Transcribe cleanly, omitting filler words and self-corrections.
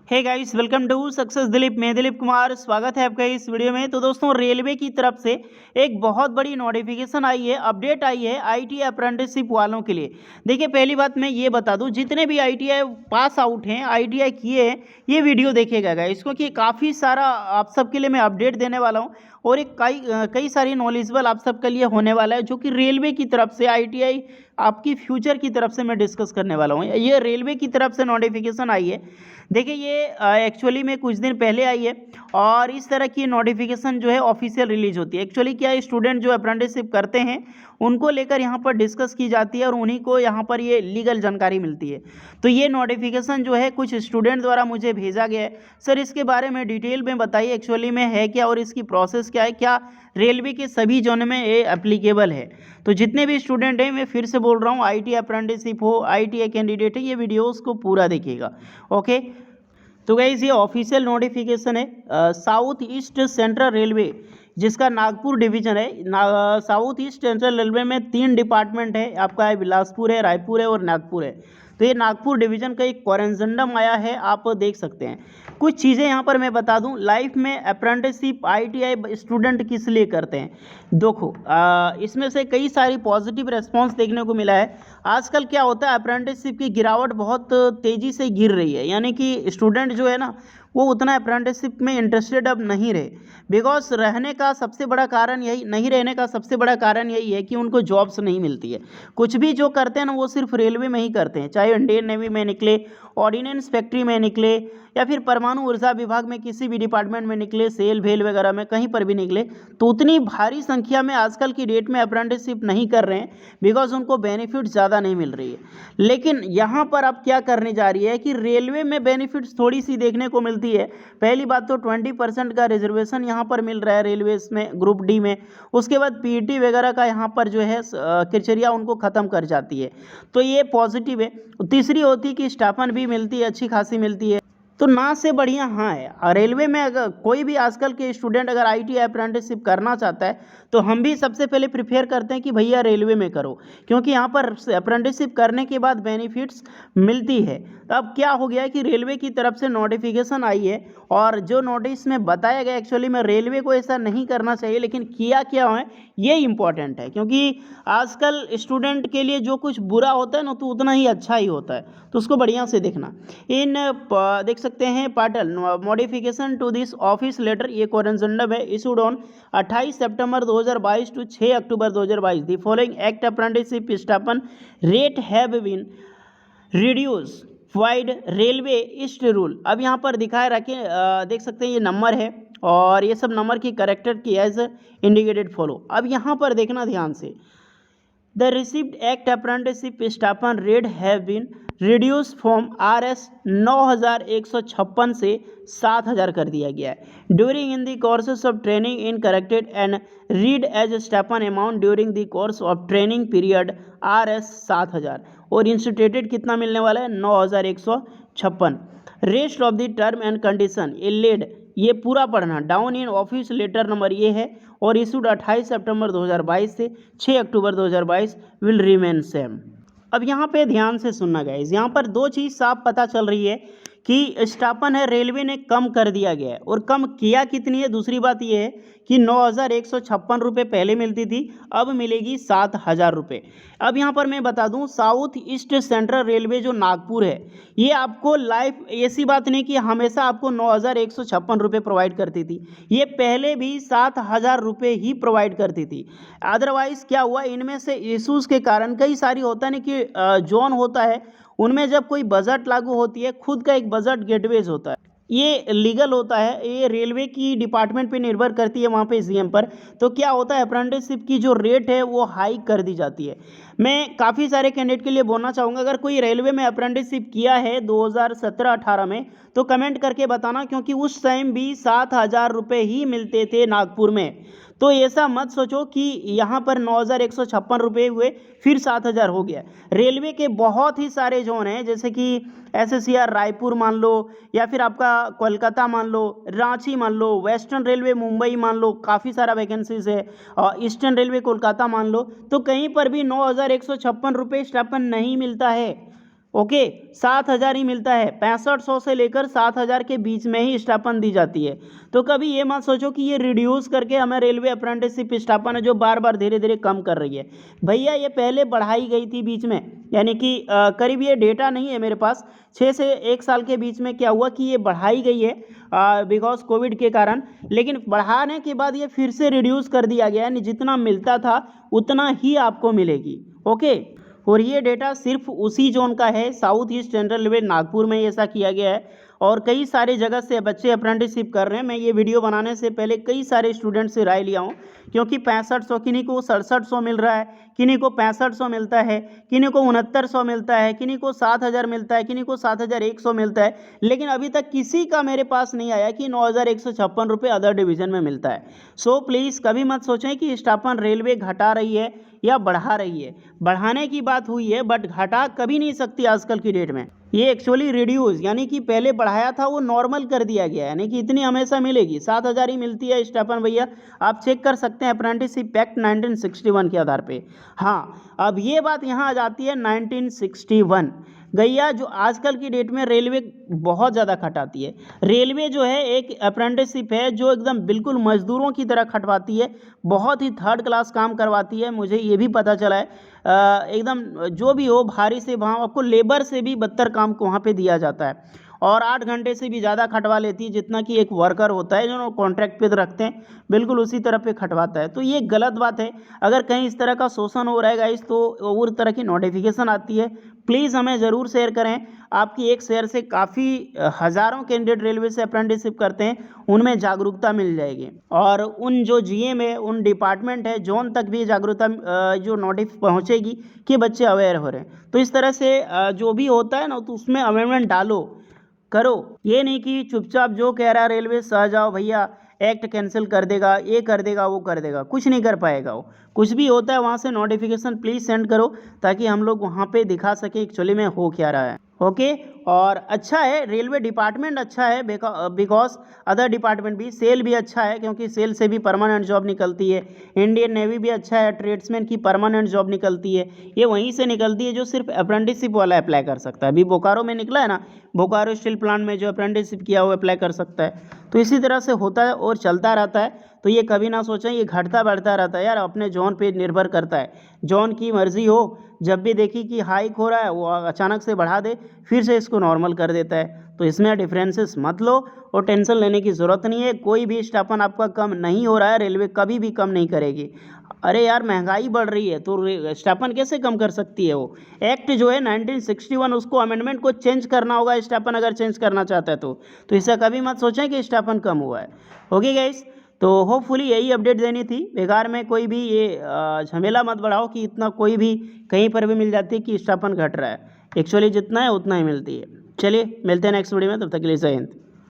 Hey guys, welcome to success Dilip. मैं दिलीप कुमार, स्वागत है आपका इस वीडियो में। तो दोस्तों, रेलवे की तरफ से एक बहुत बड़ी नोटिफिकेशन आई है, अपडेट आई है आईटीआई अप्रेंटिसशिप वालों के लिए। देखिए, पहली बात मैं ये बता दूं, जितने भी आईटीआई पास आउट हैं, आईटीआई किए हैं, ये वीडियो देखेगा गाइस, क्योंकि काफ़ी सारा आप सबके लिए मैं अपडेट देने वाला हूँ और एक कई सारी नॉलेजेबल आप सबके लिए होने वाला है, जो कि रेलवे की तरफ से आईटीआई आपकी फ्यूचर की तरफ से मैं डिस्कस करने वाला हूँ। ये रेलवे की तरफ से नोटिफिकेशन आई है। देखिए, ये एक्चुअली में कुछ दिन पहले आई है और इस तरह की नोटिफिकेशन जो है ऑफिशियल रिलीज होती है। एक्चुअली क्या है, स्टूडेंट जो अप्रेंटिसशिप करते हैं उनको लेकर यहाँ पर डिस्कस की जाती है और उन्हीं को यहाँ पर ये लीगल जानकारी मिलती है। तो ये नोटिफिकेशन जो है कुछ स्टूडेंट द्वारा मुझे भेजा गया है। सर, इसके बारे में डिटेल में बताइए, एक्चुअली में है क्या और इसकी प्रोसेस क्या है, क्या रेलवे के सभी जोन में ये एप्लीकेबल है। तो जितने भी स्टूडेंट हैं, मैं फिर से बोल रहा हूँ, आईटीआई अप्रेंटिसशिप हो, आईटीआई कैंडिडेट है, ये वीडियोस को पूरा देखिएगा। ओके, तो गाइस, ये ऑफिशियल नोटिफिकेशन है साउथ ईस्ट सेंट्रल रेलवे, जिसका नागपुर डिवीजन है। साउथ ईस्ट सेंट्रल रेलवे में 3 डिपार्टमेंट है, आपका है बिलासपुर है, रायपुर है और नागपुर है। तो ये नागपुर डिवीजन का एक कोरेंजनडम आया है, आप देख सकते हैं। कुछ चीज़ें यहाँ पर मैं बता दूं, लाइफ में अप्रेंटिसशिप आईटीआई स्टूडेंट किस लिए करते हैं। देखो, इसमें से कई सारी पॉजिटिव रेस्पॉन्स देखने को मिला है। आजकल क्या होता है, अप्रेंटिसशिप की गिरावट बहुत तेज़ी से गिर रही है, यानी कि स्टूडेंट जो है ना, वो उतना अप्रेंटिसशिप में इंटरेस्टेड अब नहीं रहे। बिकॉज रहने का सबसे बड़ा कारण यही नहीं रहने का सबसे बड़ा कारण यही है कि उनको जॉब्स नहीं मिलती है। कुछ भी जो करते हैं ना, वो सिर्फ रेलवे में ही करते हैं, चाहे इंडियन नेवी में निकले, ऑर्डिनेंस फैक्ट्री में निकले, या फिर परमाणु ऊर्जा विभाग में किसी भी डिपार्टमेंट में निकले, सेल भेल वगैरह में कहीं पर भी निकले। तो उतनी भारी संख्या में आजकल की डेट में अप्रेंटिसशिप नहीं कर रहे हैं, बिकॉज उनको बेनिफिट ज़्यादा नहीं मिल रही है। लेकिन यहाँ पर अब क्या करने जा रही है कि रेलवे में बेनिफिट्स थोड़ी सी देखने को मिलती है। पहली बात तो 20% का रिजर्वेशन यहाँ पर मिल रहा है रेलवे में, ग्रुप डी में। उसके बाद पीईटी वगैरह का यहाँ पर जो है क्राइटेरिया उनको ख़त्म कर जाती है, तो ये पॉजिटिव है। तीसरी होती है कि स्टाइपेंड भी मिलती है, अच्छी खासी मिलती है। तो ना से बढ़िया हाँ है। रेलवे में अगर कोई भी आजकल के स्टूडेंट अगर आईटीआई अप्रेंटिसशिप करना चाहता है, तो हम भी सबसे पहले प्रिफेयर करते हैं कि भैया रेलवे में करो, क्योंकि यहाँ पर अप्रेंटिसशिप करने के बाद बेनिफिट्स मिलती है। तो अब क्या हो गया है कि रेलवे की तरफ से नोटिफिकेशन आई है और जो नोटिस में बताया गया, एक्चुअली में रेलवे को ऐसा नहीं करना चाहिए, लेकिन किया क्या है ये इंपॉर्टेंट है, क्योंकि आजकल स्टूडेंट के लिए जो कुछ बुरा होता है ना, तो उतना ही अच्छा ही होता है, तो उसको बढ़िया से देखना। देख सकते हैं partial modification to this office letter, ये कोरेंजनडम है, इशूड ऑन 28 सितंबर 2022 टू 6 अक्टूबर 2022। The following act apprentice stipend rate have been reduce vide railway east rule. अब यहाँ पर दिखाए रखे, देख सकते हैं ये नंबर है और ये सब नंबर की करेक्टर की एज इंडिकेटेड फॉलो। अब यहाँ पर देखना ध्यान से, the received act apprentice stipend rate have been reduce from RS 9156 से 7000 कर दिया गया है। During in the courses of training in corrected and read as stipend amount during the course of training period RS 7000, और instituted कितना मिलने वाला है 9156। Rest of the term and condition ये लेड, ये पूरा पढ़ना, down in office letter number ये है और इशूड 28 सितंबर 2022 से 6 अक्टूबर 2022 विल रिमेन सेम। अब यहाँ पे ध्यान से सुनना गाइस, यहाँ पर दो चीज़ साफ पता चल रही है कि स्टाइपेंड है रेलवे ने कम कर दिया गया है, और कम किया कितनी है, दूसरी बात ये है कि 9156 रुपये पहले मिलती थी, अब मिलेगी 7000 रुपये। अब यहाँ पर मैं बता दूँ, साउथ ईस्ट सेंट्रल रेलवे जो नागपुर है, ये आपको लाइफ ऐसी बात नहीं कि हमेशा आपको 9156 रुपये प्रोवाइड करती थी, ये पहले भी 7000 रुपये ही प्रोवाइड करती थी। अदरवाइज़ क्या हुआ, इनमें से इशूज़ के कारण कई सारी होता नहीं कि जोन होता है, उनमें जब कोई बजट लागू होती है, खुद का एक बजट गेटवेज होता है, ये लीगल होता है, ये रेलवे की डिपार्टमेंट पे निर्भर करती है, वहाँ पे सीएम पर। तो क्या होता है, अप्रेंटिसशिप की जो रेट है वो हाई कर दी जाती है। मैं काफ़ी सारे कैंडिडेट के लिए बोलना चाहूँगा, अगर कोई रेलवे में अप्रेंटिसशिप किया है 2017-18 में, तो कमेंट करके बताना, क्योंकि उस टाइम भी 7000 रुपये ही मिलते थे नागपुर में। तो ऐसा मत सोचो कि यहाँ पर 9156 रुपये हुए फिर 7000 हो गया। रेलवे के बहुत ही सारे जोन हैं, जैसे कि SSCR रायपुर मान लो, या फिर आपका कोलकाता मान लो, रांची मान लो, वेस्टर्न रेलवे मुंबई मान लो, काफ़ी सारा वैकेंसीज है, और ईस्टर्न रेलवे कोलकाता मान लो, तो कहीं पर भी 9156 रुपये स्टाइपेंड नहीं मिलता है। ओके 7,000 ही मिलता है। 6500 से लेकर 7,000 के बीच में ही स्टाइपेंड दी जाती है। तो कभी ये मत सोचो कि ये रिड्यूस करके हमें रेलवे अप्रेंटिसशिप स्टाइपेंड है जो बार बार धीरे धीरे कम कर रही है। भैया ये पहले बढ़ाई गई थी बीच में, यानी कि करीब ये डेटा नहीं है मेरे पास, 6 से 1 साल के बीच में क्या हुआ कि ये बढ़ाई गई है बिकॉज कोविड के कारण। लेकिन बढ़ाने के बाद ये फिर से रिड्यूस कर दिया गया, यानी जितना मिलता था उतना ही आपको मिलेगी। ओके, और ये डेटा सिर्फ उसी जोन का है, south east central railway Nagpur में ऐसा किया गया है। और कई सारे जगह से बच्चे अप्रेंटिसशिप कर रहे हैं। मैं ये वीडियो बनाने से पहले कई सारे स्टूडेंट से राय लिया हूँ, क्योंकि 6500, किन्हीं को 6700 मिल रहा है, किन्हीं को 6500 मिलता है, किन्हीं को 6900 मिलता है, किन्हीं को 7000 मिलता है, किन्हीं को 7100 मिलता है। लेकिन अभी तक किसी का मेरे पास नहीं आया कि 9156 रुपये अदर डिवीज़न में मिलता है। सो प्लीज़ कभी मत सोचें कि स्टाइपेंड रेलवे घटा रही है या बढ़ा रही है। बढ़ाने की बात हुई है बट घटा कभी नहीं सकती आजकल की डेट में। ये एक्चुअली रिड्यूस, यानी कि पहले बढ़ाया था वो नॉर्मल कर दिया गया है, यानी कि इतनी हमेशा मिलेगी। 7,000 ही मिलती है स्टाइपेंड भैया, आप चेक कर सकते हैं अप्रेंटिसशिप एक्ट 1961 के आधार पे। हाँ, अब ये बात यहाँ आ जाती है 1961 गैया, जो आजकल की डेट में रेलवे बहुत ज़्यादा खटाती है। रेलवे जो है एक अप्रेंटिसशिप है जो एकदम बिल्कुल मजदूरों की तरह खटवाती है, बहुत ही थर्ड क्लास काम करवाती है। मुझे ये भी पता चला है एकदम जो भी हो भारी से वहाँ आपको लेबर से भी बदतर काम को वहाँ पे दिया जाता है, और 8 घंटे से भी ज़्यादा खटवा लेती है जितना कि एक वर्कर होता है जो कॉन्ट्रैक्ट पे रखते हैं, बिल्कुल उसी तरह पे खटवाता है। तो ये गलत बात है। अगर कहीं इस तरह का शोषण हो रहा है गाइस तो और तरह की नोटिफिकेशन आती है, प्लीज़ हमें ज़रूर शेयर करें। आपकी एक शेयर से काफ़ी हज़ारों कैंडिडेट रेलवे से अप्रेंटिसशिप करते हैं, उनमें जागरूकता मिल जाएगी। और उन जो जीएम है, उन डिपार्टमेंट है, जोन तक भी जागरूकता जो नोटिस पहुंचेगी कि बच्चे अवेयर हो रहे हैं। तो इस तरह से जो भी होता है ना, तो उसमें अमेंडमेंट डालो, करो। ये नहीं कि चुपचाप जो कह रहा है रेलवे सह जाओ भैया, एक्ट कैंसिल कर देगा, ये कर देगा, वो कर देगा, कुछ नहीं कर पाएगा वो। कुछ भी होता है वहाँ से नोटिफिकेशन प्लीज़ सेंड करो, ताकि हम लोग वहाँ पे दिखा सके एक्चुअली में हो क्या रहा है। ओके, और अच्छा है रेलवे डिपार्टमेंट, अच्छा है बिकॉज अदर डिपार्टमेंट भी, सेल भी अच्छा है क्योंकि सेल से भी परमानेंट जॉब निकलती है। इंडियन नेवी भी अच्छा है, ट्रेड्समैन की परमानेंट जॉब निकलती है। ये वहीं से निकलती है जो सिर्फ अप्रेंटिसशिप वाला अप्लाई कर सकता है। अभी बोकारो में निकला है ना, बोकारो स्टील प्लांट में जो अप्रेंटिसशिप किया हुआ अप्लाई कर सकता है। तो इसी तरह से होता है और चलता रहता है। तो ये कभी ना सोचें ये घटता बढ़ता रहता है यार, अपने जोन पे निर्भर करता है। जोन की मर्जी हो, जब भी देखी कि हाइक हो रहा है वो अचानक से बढ़ा दे, फिर से इसको नॉर्मल कर देता है। तो इसमें डिफरेंसेस मत लो और टेंशन लेने की ज़रूरत नहीं है। कोई भी स्टाइपेंड आपका कम नहीं हो रहा है, रेलवे कभी भी कम नहीं करेगी। अरे यार महंगाई बढ़ रही है तो स्टाइपेंड कैसे कम कर सकती है वो। एक्ट जो है 1961, उसको अमेंडमेंट को चेंज करना होगा स्टाइपेंड अगर चेंज करना चाहता है तो इसे कभी मत सोचें कि स्टाइपेंड कम हुआ है। ओके गाइस, तो होपफुली यही अपडेट देनी थी। बेकार में कोई भी ये झमेला मत बढ़ाओ कि इतना कोई भी कहीं पर भी मिल जाती है कि स्टाइपेंड घट रहा है। एक्चुअली जितना है उतना ही मिलती है। चलिए मिलते हैं नेक्स्ट वीडियो में, तब तक के लिए जय हिंद।